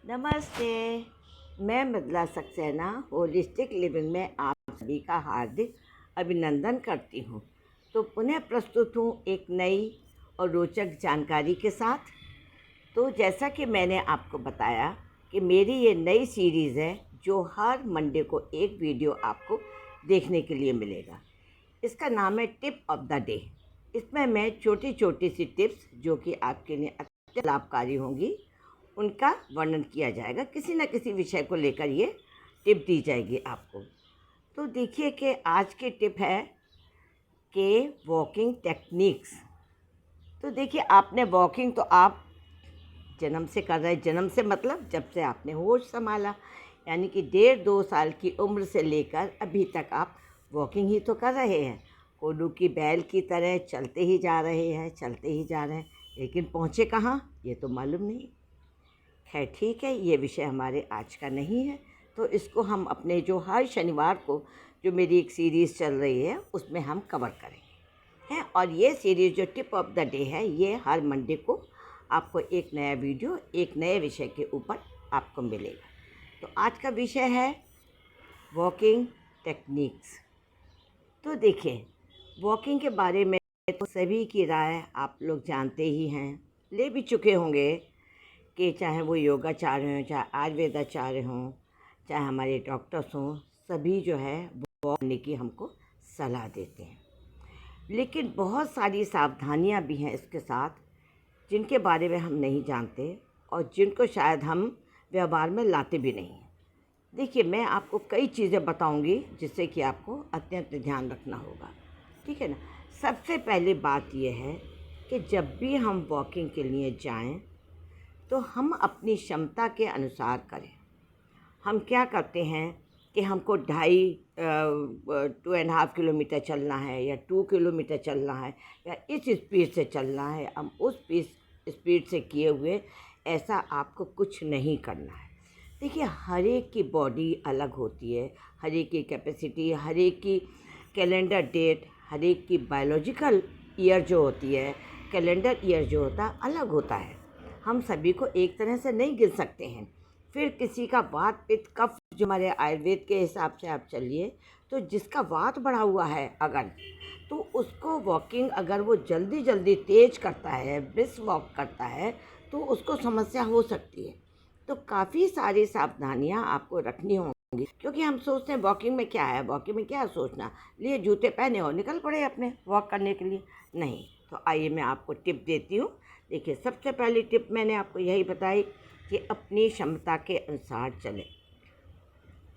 नमस्ते। मैं Mridula Saxena holistic living में आप सभी का हार्दिक अभिनंदन करती हूँ। तो पुनः प्रस्तुत हूँ एक नई और रोचक जानकारी के साथ। तो जैसा कि मैंने आपको बताया कि मेरी ये नई सीरीज़ है जो हर मंडे को एक वीडियो आपको देखने के लिए मिलेगा। इसका नाम है टिप ऑफ द डे। इसमें मैं छोटी छोटी सी टिप्स जो कि आपके लिए अत्यंत लाभकारी होंगी उनका वर्णन किया जाएगा। किसी न किसी विषय को लेकर ये टिप दी जाएगी आपको। तो देखिए कि आज की टिप है कि वॉकिंग टेक्निक्स। तो देखिए, आपने वॉकिंग तो आप जन्म से कर रहे हैं। जन्म से मतलब जब से आपने होश संभाला, यानी कि 1.5-2 साल की उम्र से लेकर अभी तक आप वॉकिंग ही तो कर रहे हैं। कोल्हू की बैल की तरह चलते ही जा रहे हैं, चलते ही जा रहे हैं, लेकिन पहुँचे कहाँ ये तो मालूम नहीं। खैर ठीक है, ये विषय हमारे आज का नहीं है। तो इसको हम अपने जो हर शनिवार को जो मेरी एक सीरीज़ चल रही है उसमें हम कवर करेंगे हैं। और ये सीरीज़ जो टिप ऑफ द डे है, ये हर मंडे को आपको एक नया वीडियो एक नए विषय के ऊपर आपको मिलेगा। तो आज का विषय है वॉकिंग टेक्निक्स। तो देखिए, वॉकिंग के बारे में तो सभी की राय आप लोग जानते ही हैं, ले भी चुके होंगे कि चाहे वो योगाचार्य हों, चाहे आयुर्वेदाचार्य हों, चाहे हमारे डॉक्टर्स हों, सभी जो है वॉक करने की हमको सलाह देते हैं। लेकिन बहुत सारी सावधानियां भी हैं इसके साथ, जिनके बारे में हम नहीं जानते और जिनको शायद हम व्यवहार में लाते भी नहीं हैं। देखिए, मैं आपको कई चीज़ें बताऊंगी जिससे कि आपको अत्यंत ध्यान रखना होगा, ठीक है ना। सबसे पहली बात यह है कि जब भी हम वॉकिंग के लिए जाएं तो हम अपनी क्षमता के अनुसार करें। हम क्या करते हैं कि हमको 2.5 किलोमीटर चलना है या 2 किलोमीटर चलना है या इस स्पीड से चलना है, हम उस स्पीड से किए हुए ऐसा आपको कुछ नहीं करना है। देखिए, हर एक की बॉडी अलग होती है, हर एक की कैपेसिटी, हर एक की कैलेंडर डेट, हर एक की बायोलॉजिकल ईयर जो होती है, कैलेंडर ईयर जो होता है अलग होता है। हम सभी को एक तरह से नहीं गिन सकते हैं। फिर किसी का वात पित्त कफ, जो हमारे आयुर्वेद के हिसाब से आप चलिए, तो जिसका वात बढ़ा हुआ है अगर, तो उसको वॉकिंग अगर वो जल्दी जल्दी तेज करता है, ब्रिस्क वॉक करता है, तो उसको समस्या हो सकती है। तो काफ़ी सारी सावधानियां आपको रखनी होंगी, क्योंकि हम सोचते हैं वॉकिंग में क्या है, वॉकिंग में क्या सोचना, लिए जूते पहने और निकल पड़े अपने वॉक करने के लिए। नहीं, तो आइए मैं आपको टिप देती हूँ। देखिए, सबसे पहली टिप मैंने आपको यही बताई कि अपनी क्षमता के अनुसार चलें।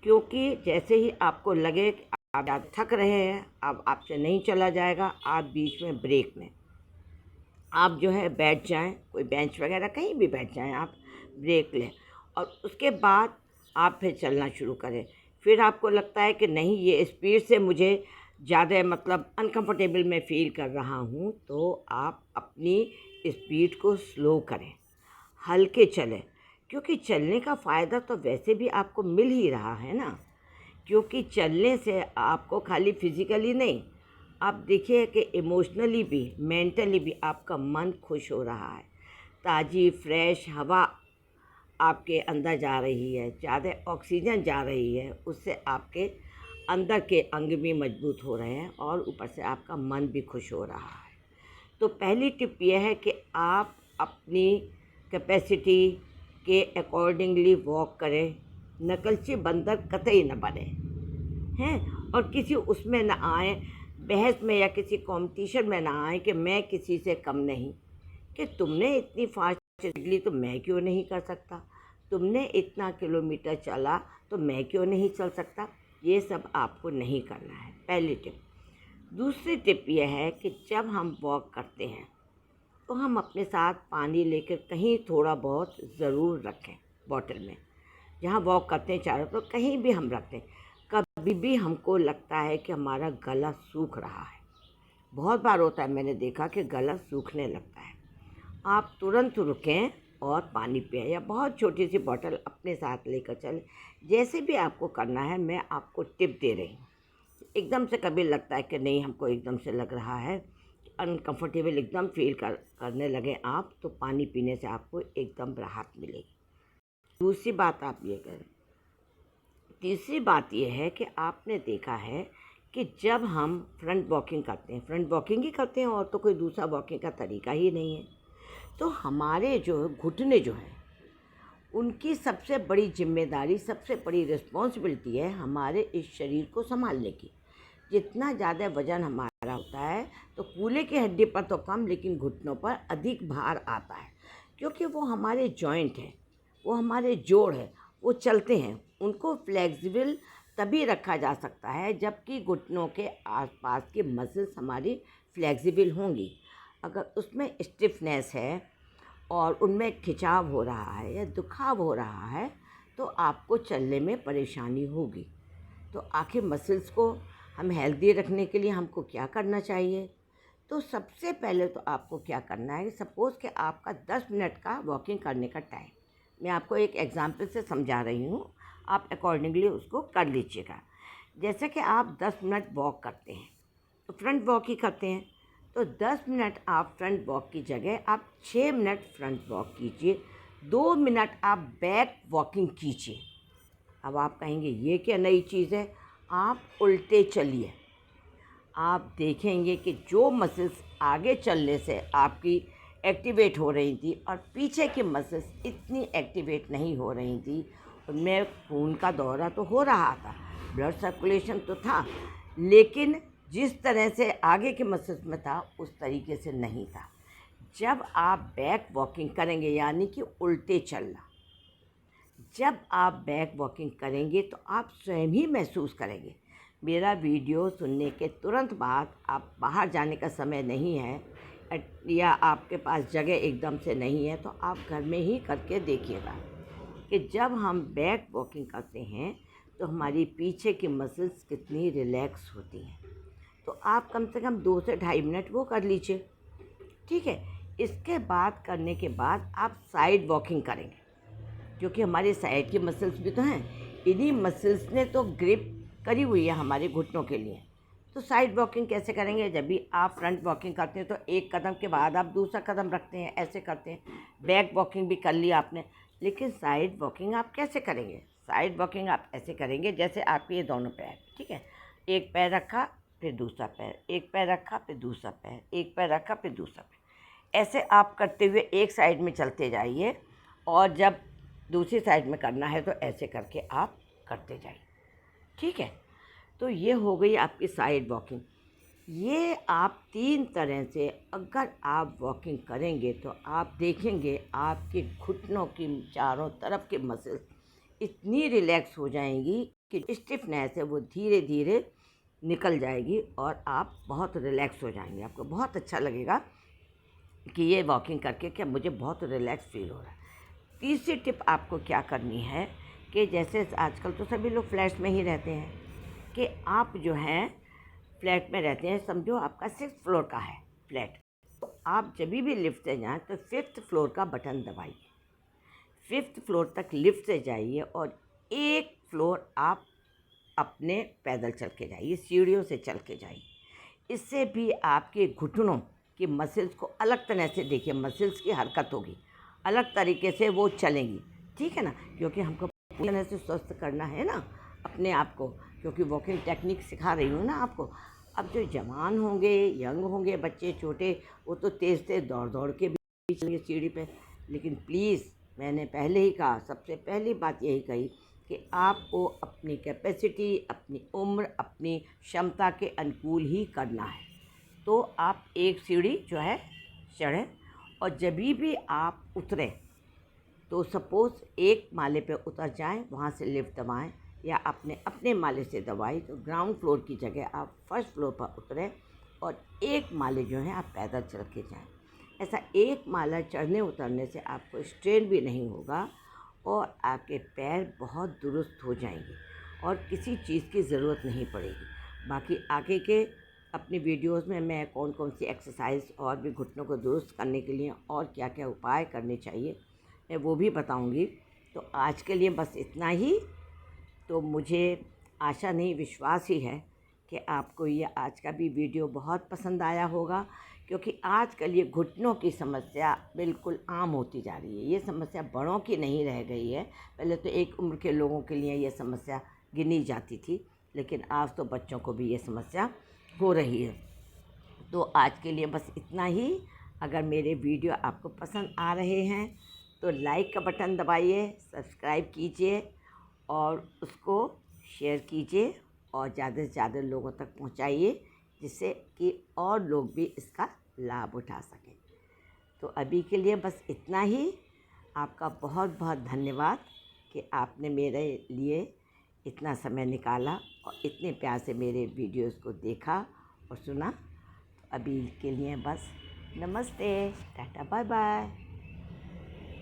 क्योंकि जैसे ही आपको लगे कि आप थक रहे हैं, अब आपसे नहीं चला जाएगा, आप बीच में ब्रेक में आप जो है बैठ जाएं, कोई बेंच वगैरह कहीं भी बैठ जाएं, आप ब्रेक लें और उसके बाद आप फिर चलना शुरू करें। फिर आपको लगता है कि नहीं, ये स्पीड से मुझे ज़्यादा मतलब अनकंफर्टेबल मैं फ़ील कर रहा हूँ, तो आप अपनी स्पीड को स्लो करें, हल्के चलें। क्योंकि चलने का फ़ायदा तो वैसे भी आपको मिल ही रहा है ना। क्योंकि चलने से आपको खाली फिज़िकली नहीं, आप देखिए कि इमोशनली भी, मेंटली भी आपका मन खुश हो रहा है। ताज़ी फ्रेश हवा आपके अंदर जा रही है, ज़्यादा ऑक्सीजन जा रही है, उससे आपके अंदर के अंग भी मजबूत हो रहे हैं और ऊपर से आपका मन भी खुश हो रहा है। तो पहली टिप यह है कि आप अपनी कैपेसिटी के अकॉर्डिंगली वॉक करें। नकलची बंदर कतई न बने हैं, और किसी उसमें न आए, बहस में या किसी कंपटीशन में ना आए कि मैं किसी से कम नहीं, कि तुमने इतनी फास्ट चली तो मैं क्यों नहीं कर सकता, तुमने इतना किलोमीटर चला तो मैं क्यों नहीं चल सकता। ये सब आपको नहीं करना है, पहली टिप। दूसरी टिप यह है कि जब हम वॉक करते हैं तो हम अपने साथ पानी लेकर कहीं थोड़ा बहुत ज़रूर रखें, बॉटल में। जहाँ वॉक करते हैं चारों तो कहीं भी हम रखते हैं। कभी भी हमको लगता है कि हमारा गला सूख रहा है, बहुत बार होता है, मैंने देखा कि गला सूखने लगता है, आप तुरंत रुकें और पानी पिएं या बहुत छोटी सी बॉटल अपने साथ लेकर चलें। जैसे भी आपको करना है, मैं आपको टिप दे रही हूँ। एकदम से कभी लगता है कि नहीं, हमको एकदम से लग रहा है अनकंफर्टेबल, एकदम फील करने लगे आप, तो पानी पीने से आपको एकदम राहत मिलेगी। दूसरी बात आप ये करें। तीसरी बात ये है कि आपने देखा है कि जब हम फ्रंट वॉकिंग करते हैं, फ्रंट वॉकिंग ही करते हैं और तो कोई दूसरा वॉकिंग का तरीका ही नहीं है, तो हमारे जो घुटने जो हैं उनकी सबसे बड़ी जिम्मेदारी, सबसे बड़ी रिस्पॉन्सिबिलिटी है हमारे इस शरीर को संभालने की। जितना ज़्यादा वज़न हमारा होता है तो कूल्हे की हड्डी पर तो कम, लेकिन घुटनों पर अधिक भार आता है, क्योंकि वो हमारे जॉइंट हैं, वो हमारे जोड़ हैं, वो चलते हैं। उनको फ्लेक्सिबल तभी रखा जा सकता है जबकि घुटनों के आसपास की मसल्स हमारी फ्लेक्सिबल होंगी। अगर उसमें स्टिफनेस है और उनमें खिंचाव हो रहा है या दुखाव हो रहा है तो आपको चलने में परेशानी होगी। तो आखिर मसल्स को हम हेल्दी रखने के लिए हमको क्या करना चाहिए? तो सबसे पहले तो आपको क्या करना है, सपोज़ कि आपका 10 मिनट का वॉकिंग करने का टाइम, मैं आपको एक एग्जांपल से समझा रही हूँ, आप अकॉर्डिंगली उसको कर लीजिएगा। जैसे कि आप 10 मिनट वॉक करते हैं तो फ्रंट वॉक ही करते हैं, तो 10 मिनट आप फ्रंट वॉक की जगह आप 6 मिनट फ्रंट वॉक कीजिए, 2 मिनट आप बैक वॉकिंग कीजिए। अब आप कहेंगे ये क्या नई चीज़ है? आप उल्टे चलिए, आप देखेंगे कि जो मसल्स आगे चलने से आपकी एक्टिवेट हो रही थी और पीछे की मसल्स इतनी एक्टिवेट नहीं हो रही थी, उनमें खून का दौरा तो हो रहा था, ब्लड सर्कुलेशन तो था, लेकिन जिस तरह से आगे के मसल्स में था उस तरीके से नहीं था। जब आप बैक वॉकिंग करेंगे, यानी कि उल्टे चलना, जब आप बैक वॉकिंग करेंगे तो आप स्वयं ही महसूस करेंगे। मेरा वीडियो सुनने के तुरंत बाद, आप बाहर जाने का समय नहीं है या आपके पास जगह एकदम से नहीं है, तो आप घर में ही करके देखिएगा कि जब हम बैक वॉकिंग करते हैं तो हमारी पीछे की मसल्स कितनी रिलैक्स होती हैं। तो आप कम से कम 2 से ढाई मिनट वो कर लीजिए, ठीक है। इसके बाद करने के बाद आप साइड वॉकिंग करेंगे, क्योंकि हमारे साइड की मसल्स भी तो हैं, इन्हीं मसल्स ने तो ग्रिप करी हुई है हमारे घुटनों के लिए। तो साइड वॉकिंग कैसे करेंगे? जब भी आप फ्रंट वॉकिंग करते हैं तो एक कदम के बाद आप दूसरा कदम रखते हैं, ऐसे करते हैं। बैक वॉकिंग भी कर लिया आपने, लेकिन साइड वॉकिंग आप कैसे करेंगे? साइड वॉकिंग आप ऐसे करेंगे जैसे आपके ये दोनों पैर, ठीक है, एक पैर रखा फिर दूसरा पैर, एक पैर रखा फिर दूसरा पैर, एक पैर रखा फिर दूसरा पैर, ऐसे आप करते हुए एक साइड में चलते जाइए, और जब दूसरी साइड में करना है तो ऐसे करके आप करते जाइए, ठीक है। तो ये हो गई आपकी साइड वॉकिंग। ये आप 3 तरह से अगर आप वॉकिंग करेंगे तो आप देखेंगे आपके घुटनों की चारों तरफ के मसल्स इतनी रिलैक्स हो जाएंगी कि स्टिफनेस है वो धीरे धीरे निकल जाएगी और आप बहुत रिलैक्स हो जाएंगे। आपको बहुत अच्छा लगेगा कि ये वॉकिंग करके कि मुझे बहुत रिलैक्स फील हो रहा है। तीसरी टिप आपको क्या करनी है कि जैसे आजकल तो सभी लोग फ्लैट्स में ही रहते हैं, कि आप जो हैं फ्लैट में रहते हैं, समझो आपका 6th फ्लोर का है फ्लैट, तो आप जब भी लिफ्ट से जाएँ तो 5th फ्लोर का बटन दबाइए, 5th फ्लोर तक लिफ्ट से जाइए और एक फ्लोर आप अपने पैदल चल के जाइए, सीढ़ियों से चल के जाइए। इससे भी आपके घुटनों की मसल्स को अलग तरह से देखिए, मसल्स की हरकत होगी, अलग तरीके से वो चलेंगी, ठीक है ना, क्योंकि हमको पूरी तरह से स्वस्थ करना है ना अपने आप को, क्योंकि वॉकिंग टेक्निक सिखा रही हूँ ना आपको। अब जो जवान होंगे, यंग होंगे बच्चे छोटे, वो तो तेज़ तेज़ दौड़ दौड़ के भी चलेंगे सीढ़ी पे, लेकिन प्लीज़ मैंने पहले ही कहा, सबसे पहली बात यही कही कि आपको अपनी कैपेसिटी, अपनी उम्र, अपनी क्षमता के अनुकूल ही करना है। तो आप एक सीढ़ी जो है चढ़ें, और जब भी आप उतरें तो सपोज़ एक माले पे उतर जाएं, वहाँ से लिफ्ट दबाएं, या अपने अपने माले से दबाई तो ग्राउंड फ्लोर की जगह आप फर्स्ट फ्लोर पर उतरें और एक माले जो हैं आप पैदल चल के जाएँ। ऐसा एक माला चढ़ने उतरने से आपको स्ट्रेन भी नहीं होगा और आपके पैर बहुत दुरुस्त हो जाएंगे और किसी चीज़ की ज़रूरत नहीं पड़ेगी। बाकी आगे के अपनी वीडियोस में मैं कौन कौन सी एक्सरसाइज और भी घुटनों को दुरुस्त करने के लिए और क्या क्या उपाय करने चाहिए मैं वो भी बताऊंगी। तो आज के लिए बस इतना ही। तो मुझे आशा नहीं, विश्वास ही है कि आपको ये आज का भी वीडियो बहुत पसंद आया होगा, क्योंकि आजकल ये घुटनों की समस्या बिल्कुल आम होती जा रही है। ये समस्या बड़ों की नहीं रह गई है। पहले तो एक उम्र के लोगों के लिए ये समस्या गिनी जाती थी, लेकिन आज तो बच्चों को भी ये समस्या हो रही है। तो आज के लिए बस इतना ही। अगर मेरे वीडियो आपको पसंद आ रहे हैं तो लाइक का बटन दबाइए, सब्सक्राइब कीजिए और उसको शेयर कीजिए और ज़्यादा से ज़्यादा लोगों तक पहुंचाइए, जिससे कि और लोग भी इसका लाभ उठा सकें। तो अभी के लिए बस इतना ही। आपका बहुत बहुत धन्यवाद कि आपने मेरे लिए इतना समय निकाला और इतने प्यार से मेरे वीडियोस को देखा और सुना। तो अभी के लिए बस नमस्ते, टाटा, बाय बाय।